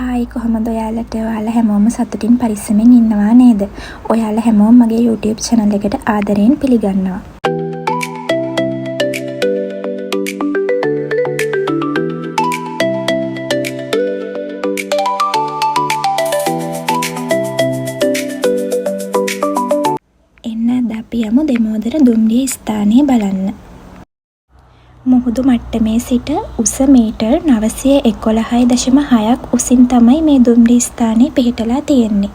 Hi කොහොමද ඔයාලට ඔයාලා හැමෝම සතුටින් පරිස්සමෙන් ඉන්නවා නේද? ඔයාලා හැමෝම මගේ YouTube channel එකට ආදරයෙන් පිළිගන්නවා. එන්න අද අපි යමු දෙමෝදර දුම්රිය ස්ථානය බලන්න. මුහුදු මට්ටමේ සිට උස මීටර් 911.6ක් උසින් තමයි මේ දුම්රිය ස්ථානය පිහිටලා තියෙන්නේ.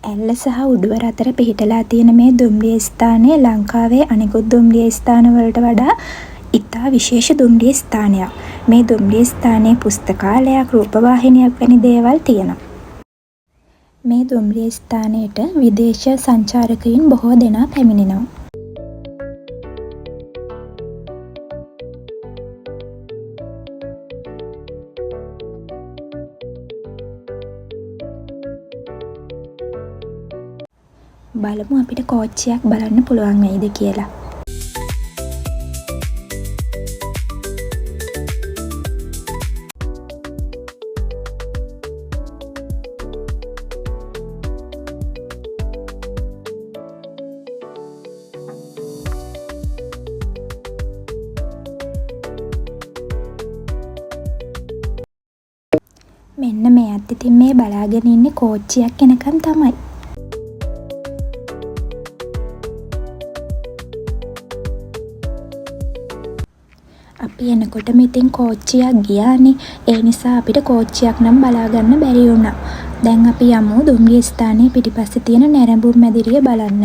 ඇල්ල සහ උඩුවර අතර පිහිටලා තියෙන මේ දුම්රිය ස්ථානය ලංකාවේ අනෙකුත් දුම්රිය ස්ථාන වලට වඩා ඉතා විශේෂ දුම්රිය ස්ථානයක්. මේ දුම්රිය ස්ථානයේ පුස්තකාලයක්, රූපවාහිනියක් වැනි දේවල් තියෙනවා. මේ දුම්රිය ස්ථානයට විදේශ සංචාරකයින් බොහෝ දෙනා පැමිණෙනවා. බලමු අපිට කෝච්චියක් බලන්න පුළුවන් වෙයිද කියලා. මෙන්න මේ අත් ඉතින් මේ බලාගෙන ඉන්නේ කෝච්චියක් එනකන් තමයි. අපි එනකොටම ඉතින් කෝච්චියක් ගියානේ. ඒ නිසා අපිට කෝච්චියක් නම් බලා ගන්න බැරි වුණා. දැන් අපි යමු දුම්රිය ස්ථානයේ පිටිපස්සේ තියෙන නැරඹුම් මැදිරිය බලන්න.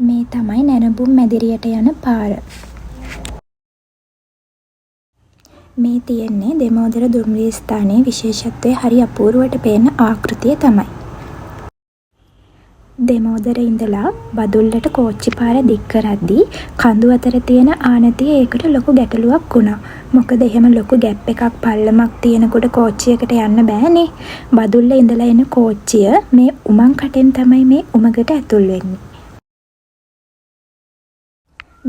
මේ තමයි නැරඹුම් මැදිරියට යන පාර. මේ තියෙන්නේ දෙමෝදර දුම්රිය ස්ථානයේ විශේෂත්වය හරි අපූර්වට පේන ආකෘතිය තමයි. දෙමෝදර ඉඳලා බදුල්ලට කෝච්චි පාර දික් කරද්දී කඳු අතර තියෙන ආනතිය ඒකට ලොකු ගැටලුවක් වුණා. මොකද එහෙම ලොකු ගැප් එකක් පල්ලමක් තියෙනකොට කෝච්චියකට යන්න බෑනේ. බදුල්ල ඉඳලා එන කෝච්චිය මේ උමං කටෙන් තමයි මේ උමගට ඇතුල් වෙන්නේ.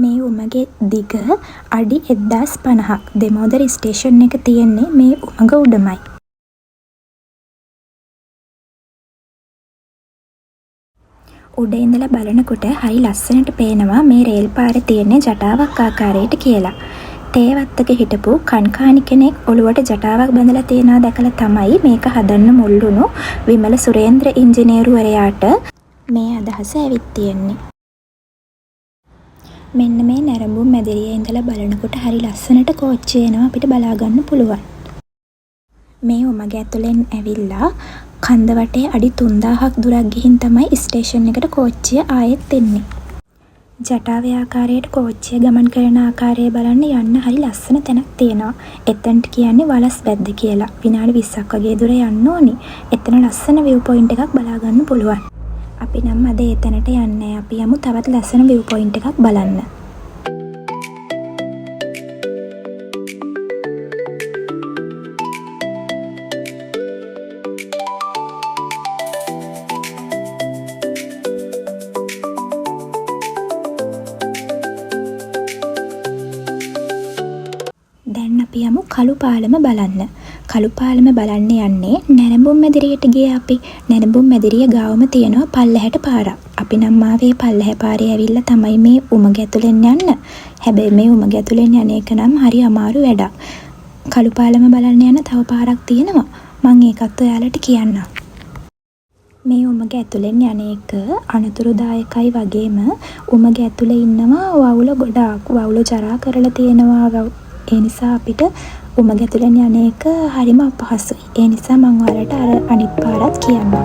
මේ උමගේ දිග අඩි 1050ක්. දෙමෝදර ස්ටේෂන් එක තියෙන්නේ මේ උමග උඩමයි. උඩ ඉඳලා බලනකොට හරි ලස්සනට පේනවා මේ රේල් පාරේ තියෙන ජටාවක් ආකාරයට කියලා. තේවත්තක හිටපු කන්කානි කෙනෙක් ඔළුවට ජටාවක් බැඳලා තියනවා දැකලා තමයි මේක හදන්න මුල් වුණු විමල සුරේන්ද්‍ර ඉංජිනේරුවරයාට මේ අදහස ඇවිත් තියෙන්නේ. මෙන්න මේ නැරඹුම් මැදිරියේ ඉඳලා බලනකොට හරි ලස්සනට කෝච්චිය එනවා අපිට බලා ගන්න පුළුවන්. මේ උමග ඇතුලෙන් ඇවිල්ලා කන්ද වටේ අඩි 3000ක් දුරක් ගිහින් තමයි ස්ටේෂන් එකට කෝච්චිය ආයෙත් එන්නේ. ජටාවේ ආකාරයට කෝච්චිය ගමන් කරන ආකාරය බලන්න යන්න හරි ලස්සන තැනක් තියෙනවා. එතනට කියන්නේ වලස් බැද්ද කියලා. විනාඩි 20ක් වගේ දුර යන්න ඕනි. එතන ලස්සන view point එකක් බලා ගන්න පුළුවන්. අපි නම් අද ඒ තැනට යන්නේ. අපි යමු තවත් ලස්සන view point එකක් බලන්න. දැන් අපි යමු කළු පාලම බලන්න. කළු පාලම බලන්න යන්නේ නැරඹුම් මැදිරියට ගියේ අපි. නැරඹුම් මැදිරිය ගාවම තියෙනවා පල්ලෙහාට පාරක්. අපි නම් ආවේ පල්ලෙහා පාරේ ඇවිල්ලා තමයි මේ උමග ඇතුලෙන් යන්න. හැබැයි මේ උමග ඇතුලෙන් යන එක නම් හරි අමාරු වැඩක්. කළු පාලම බලන්න යන තව පාරක් තියෙනවා. මම ඒකත් ඔයාලට කියන්නම්. මේ උමග ඇතුලෙන් යන එක අනතුරුදායකයි වගේම උමග ඇතුලේ ඉන්නවා වවුල ගොඩාක්. වවුල ජරා කරලා තියෙනවා. ඒ නිසා අපිට උමග ඇතුලෙන් යන එක හරිම අපහසුයි. ඒ නිසා මම ඔයාලට අර අනිත් පාරත් කියන්නම්.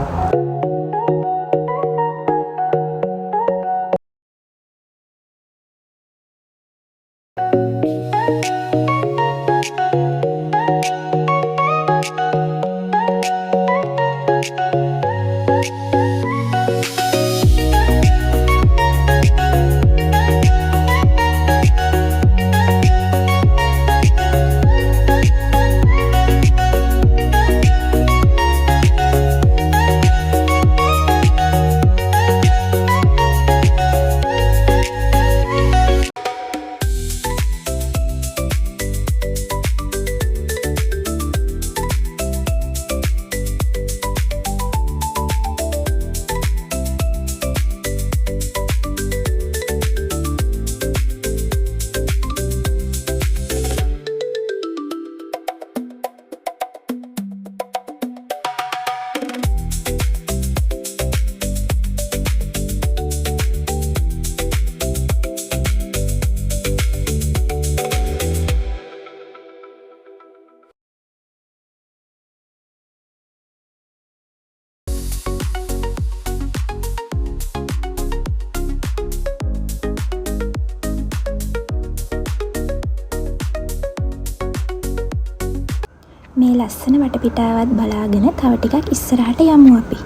මේ ලස්සන වටපිටාවත් බලාගෙන තව ටිකක් ඉස්සරහට යමු අපි.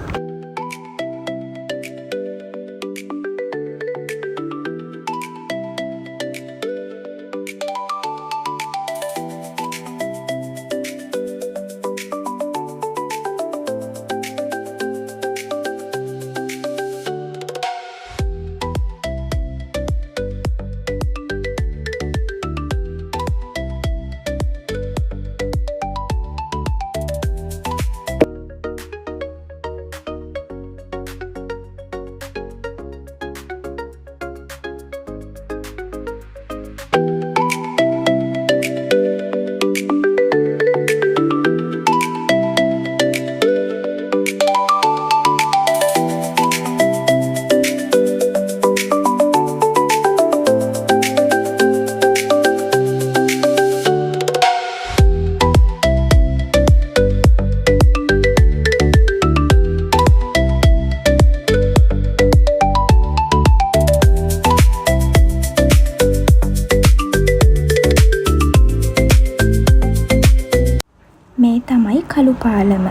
මේ තමයි කළු පාලම.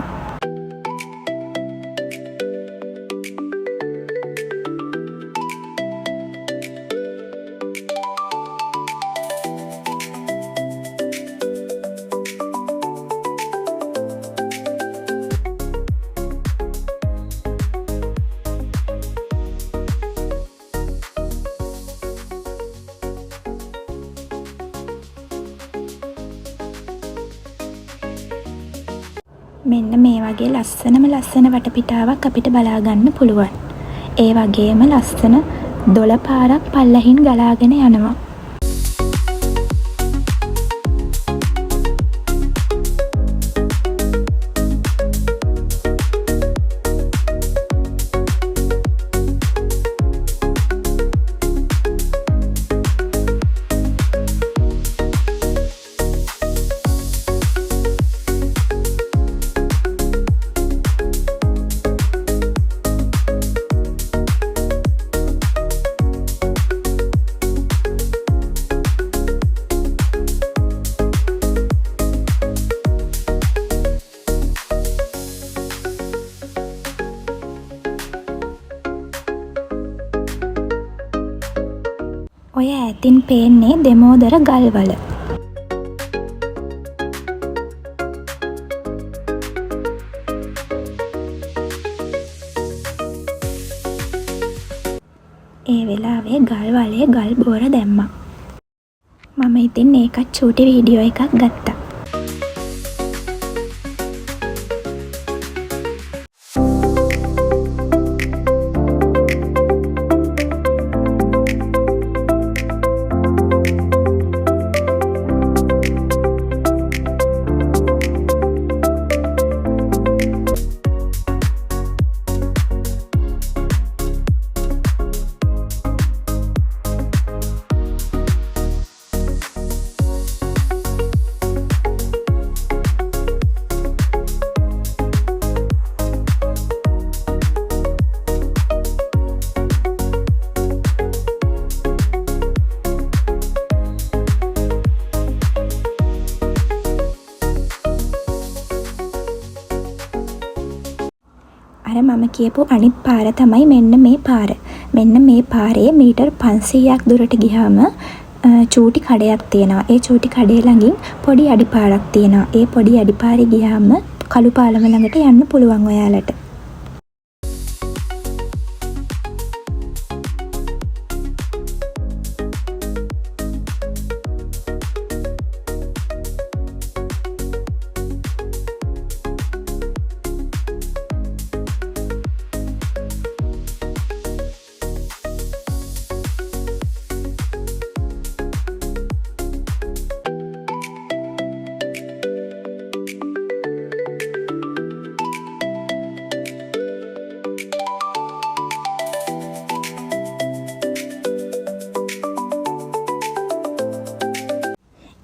මෙන්න මේ වගේ ලස්සනම ලස්සන වටපිටාවක් අපිට බලා ගන්න පුළුවන්. ඒ වගේම ලස්සන දොළ පාරක් පල්ලෙහින් ගලාගෙන යනවා. ඔය ඈතින් පේන්නේ දෙමෝදර ගල්වල. ඒ වෙලාවේ ගල් වලේ ගල් බෝර දැම්මා. මම ඉතින් ඒකත් චූටි වීඩියෝ එකක් ගත්තා. අර මම කියපු අනිත් පාර තමයි මෙන්න මේ පාර. මෙන්න මේ පාරේ මීටර් 500ක් දුරට ගියාම චූටි කඩයක් තියෙනවා. ඒ චූටි කඩේ ළඟින් පොඩි අඩිපාරක් තියෙනවා. ඒ පොඩි අඩිපාරේ ගියාම කළු පාලම ළඟට යන්න පුළුවන් ඔයාලට.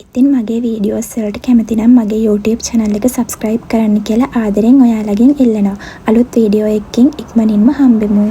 ඉතින් මගේ වීඩියෝස් වලට කැමති නම් මගේ YouTube channel එක subscribe කරන්න කියලා ආදරෙන් ඔයාලගෙන් ඉල්ලනවා. අලුත් වීඩියෝ එකකින් ඉක්මනින්ම හම්බෙමු.